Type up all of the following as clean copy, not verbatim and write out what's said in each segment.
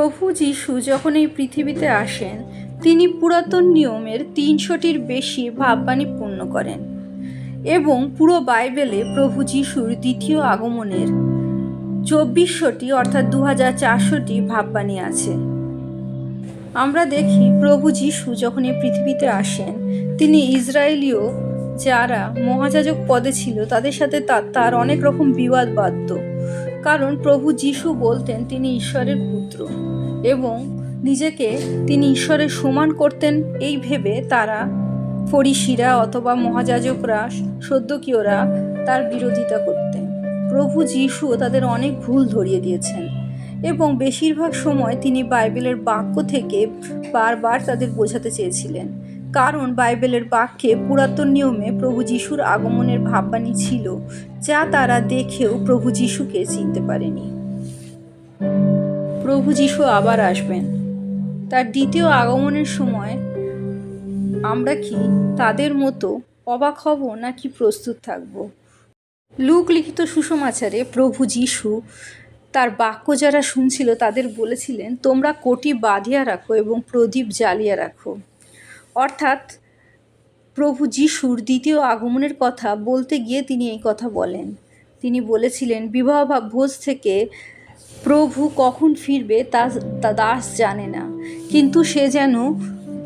প্রভু যীশু যখন এই পৃথিবীতে আসেন, তিনি পুরাতন নিয়মের ৩০০টির বেশি ভাববাণী পূর্ণ করেন এবং পুরো বাইবেলে প্রভু যীশুর দ্বিতীয় আগমনের ২৪০০টি অর্থাৎ ২৪০০টি ভাববাণী আছে। আমরা দেখি প্রভু যীশু যখন এই পৃথিবীতে আসেন, তিনি ইসরায়েলীয় যারা মহাযাজক পদে ছিল তাদের সাথে তার অনেক রকম বিবাদ বাধত। কারণ প্রভু যীশু বলতেন তিনি ঈশ্বরের পুত্র এবং নিজেকে তিনি ঈশ্বরের সমান করতেন, এই ভেবে তারা ফরিসিরা অথবা মহাযাজকরা সদ্দুকীয়রা তার বিরোধিতা করতেন। প্রভু যীশু তাদের অনেক ভুল ধরিয়ে দিয়েছেন এবং বেশিরভাগ সময় তিনি বাইবেলের বাক্য থেকে বারবার তাদের বোঝাতে চেয়েছিলেন, কারণ বাইবেলের বাক্যে পুরাতন নিয়মে প্রভু যীশুর আগমনের ভাববাণী ছিল, যা তারা দেখেও প্রভু যীশুকে চিনতে পারেনি। প্রভু যীশু আবার আসবেন। তার দ্বিতীয় আগমনের সময় আমরা কি তাদের মতো অবাক হব নাকি প্রস্তুত থাকব? লূক লিখিত সুসমাচারে প্রভু যীশু তার বাক্য যারা শুনছিল তাদের বলেছিলেন, তোমরা কটি বাঁধিয়া রাখো এবং প্রদীপ জ্বালিয়ে রাখো। অর্থাৎ প্রভু যীশুর দ্বিতীয় আগমনের কথা বলতে গিয়ে তিনি এই কথা বলেন। তিনি বলেছিলেন, বিবাহ ভোজ থেকে প্রভু কখন ফিরবে তা দাস জানে না, কিন্তু সে যেন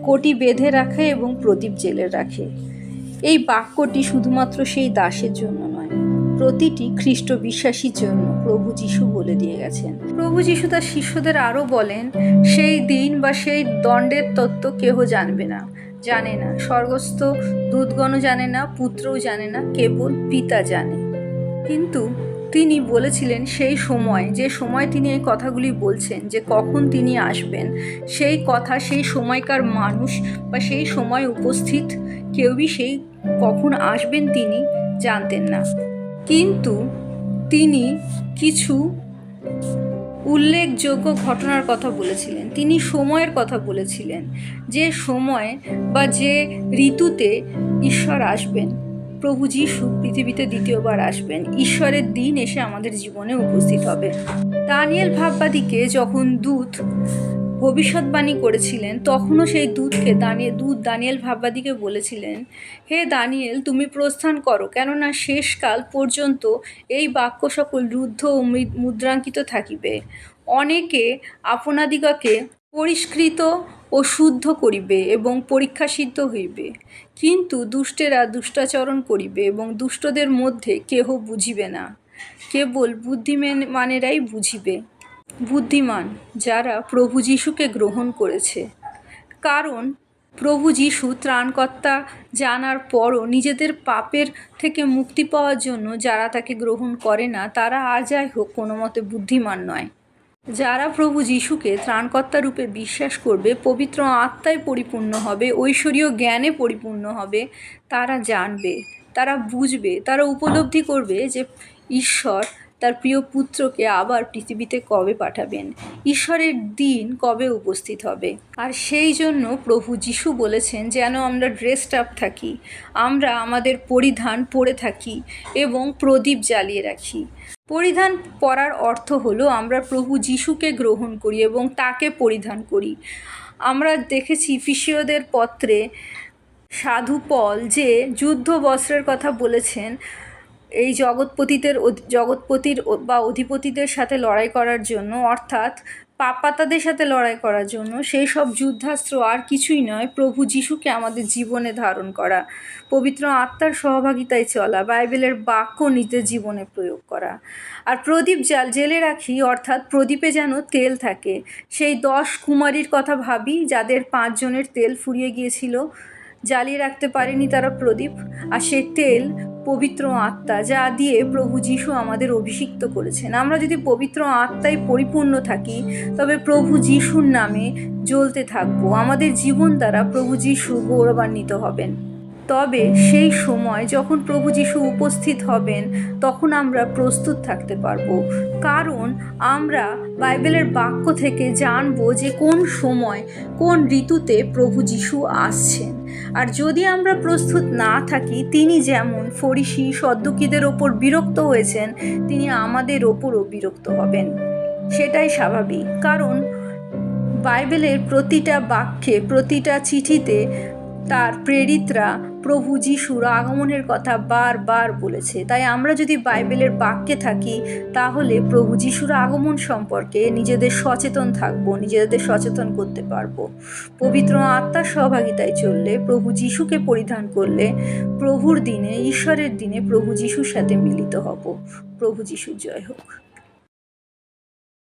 কটি বেঁধে রাখে এবং প্রদীপ জেলে রাখে। এই বাক্যটি শুধুমাত্র সেই দাসের জন্য নয়, প্রতিটি খ্রিস্ট বিশ্বাসীর জন্য প্রভু যীশু বলে দিয়ে গেছেন। প্রভু যীশু তার শিষ্যদের আরও বলেন, সেই দিন বা সেই দণ্ডের তত্ত্ব কেহ জানে না, স্বর্গস্থ দূতগণও জানে না, পুত্রও জানে না, কেবল পিতা জানে। কিন্তু তিনি বলেছিলেন সেই সময়, যে সময় তিনি এই কথাগুলি বলছেন, যে কখন তিনি আসবেন, সেই কথা সেই সময়কার মানুষ বা সেই সময় উপস্থিত কেউই সেই কখন আসবেন তিনি জানতেন না। কিন্তু তিনি কিছু উল্লেখযোগ্য ঘটনার কথা বলেছিলেন, তিনি সময়ের কথা বলেছিলেন, যে সময় বা যে ঋতুতে ঈশ্বর আসবেন, প্রভু যীশু পৃথিবীতে দ্বিতীয়বার আসবেন, ঈশ্বরের দিন এসে আমাদের জীবনে উপস্থিত হবে। দানিয়েল ভাববাদীকে যখন দূত ভবিষ্যৎবাণী করেছিলেন, তখনও সেই দানিয়েল ভাববাদীকে বলেছিলেন, হে দানিয়েল, তুমি প্রস্থান করো, কেননা শেষকাল পর্যন্ত এই বাক্য সকল রুদ্ধ ও মুদ্রাঙ্কিত থাকিবে। অনেকে আপনাদিগকে পরিষ্কৃত ও শুদ্ধ করিবে এবং পরীক্ষাসিদ্ধ হইবে, কিন্তু দুষ্টেরা দুষ্টাচরণ করিবে এবং দুষ্টদের মধ্যে কেহ বুঝিবে না, কেবল বুদ্ধিমানেরাই বুঝিবে। বুদ্ধিমান যারা প্রভু যীশুকে গ্রহণ করেছে, কারণ প্রভু যীশু ত্রাণকর্তা জানার পরও নিজেদের পাপের থেকে মুক্তি পাওয়ার জন্য যারা তাকে গ্রহণ করে না, তারা আর যাই হোক কোনো মতে বুদ্ধিমান নয়। যারা প্রভু যীশুকে ত্রাণকর্তা রূপে বিশ্বাস করবে, পবিত্র আত্মায় পরিপূর্ণ হবে, ঐশ্বরীয় জ্ঞানে পরিপূর্ণ হবে, তারা জানবে, তারা বুঝবে, তারা উপলব্ধি করবে যে ঈশ্বর তার প্রিয় পুত্রকে আবার পৃথিবীতে কবে পাঠাবেন, ঈশ্বরের দিন কবে উপস্থিত হবে। আর সেই জন্য প্রভু যীশু বলেছেন যেন আমরা ড্রেসড আপ থাকি, আমরা আমাদের পরিধান পরে থাকি এবং প্রদীপ জ্বালিয়ে রাখি। পরিধান পরার অর্থ হলো আমরা প্রভু যীশুকে গ্রহণ করি এবং তাকে পরিধান করি। আমরা দেখেছি এফেসীয়দের পত্রে সাধু পল যে যুদ্ধ বস্ত্রের কথা বলেছেন, এই জগৎপতির বা অধিপতিদের সাথে লড়াই করার জন্য, অর্থাৎ পাপাতাদের সাথে লড়াই করার জন্য। সেই সব যুদ্ধাস্ত্র আর কিছুই নয়, প্রভু যীশুকে আমাদের জীবনে ধারণ করা, পবিত্র আত্মার সহভাগিতায় চলা, বাইবেলের বাক্য নিজের জীবনে প্রয়োগ করা। আর প্রদীপ জেলে রাখি, অর্থাৎ প্রদীপে যেন তেল থাকে। সেই 10 কুমারীর কথা ভাবি, যাদের 5 জনের তেল ফুরিয়ে গিয়েছিল, জ্বালিয়ে রাখতে পারেনি তারা প্রদীপ, আর সেই তেল পবিত্র আত্মা, যা দিয়ে প্রভু যীশু আমাদের অভিষিক্ত করেছেন। আমরা যদি পবিত্র আত্মায় পরিপূর্ণ থাকি, তবে প্রভু যীশুর নামে জ্বলতে থাকবো, আমাদের জীবন দ্বারা প্রভু যীশু গৌরবান্বিত হবেন। তবে সেই সময় যখন প্রভু যীশু উপস্থিত হবেন, তখন আমরা প্রস্তুত থাকতে পারবো, কারণ আমরা বাইবেলের বাক্য থেকে জানবো যে কোন সময় কোন ঋতুতে প্রভু যীশু আসছেন। আর যদি আমরা প্রস্তুত না থাকি, তিনি যেমন ফরিসি সদ্দুকীদের ওপর বিরক্ত হয়েছেন, তিনি আমাদের ওপরও বিরক্ত হবেন। সেটাই স্বাভাবিক, কারণ বাইবেলের প্রতিটা বাক্যে, প্রতিটা চিঠিতে তার প্রেরিতরা প্রভু যিশুর আগমনের কথা বারবার বলেছে। তাই আমরা যদি বাইবেলের বাক্যে থাকি, তাহলে প্রভু যিশুর আগমন সম্পর্কে নিজেদের সচেতন থাকবো, নিজেদের সচেতন করতে পারবো। পবিত্র আত্মার সহভাগিতায় চললে, প্রভু যিশুকে পরিধান করলে, প্রভুর দিনে, ঈশ্বরের দিনে প্রভু যিশুর সাথে মিলিত হব। প্রভু যিশুর জয় হোক।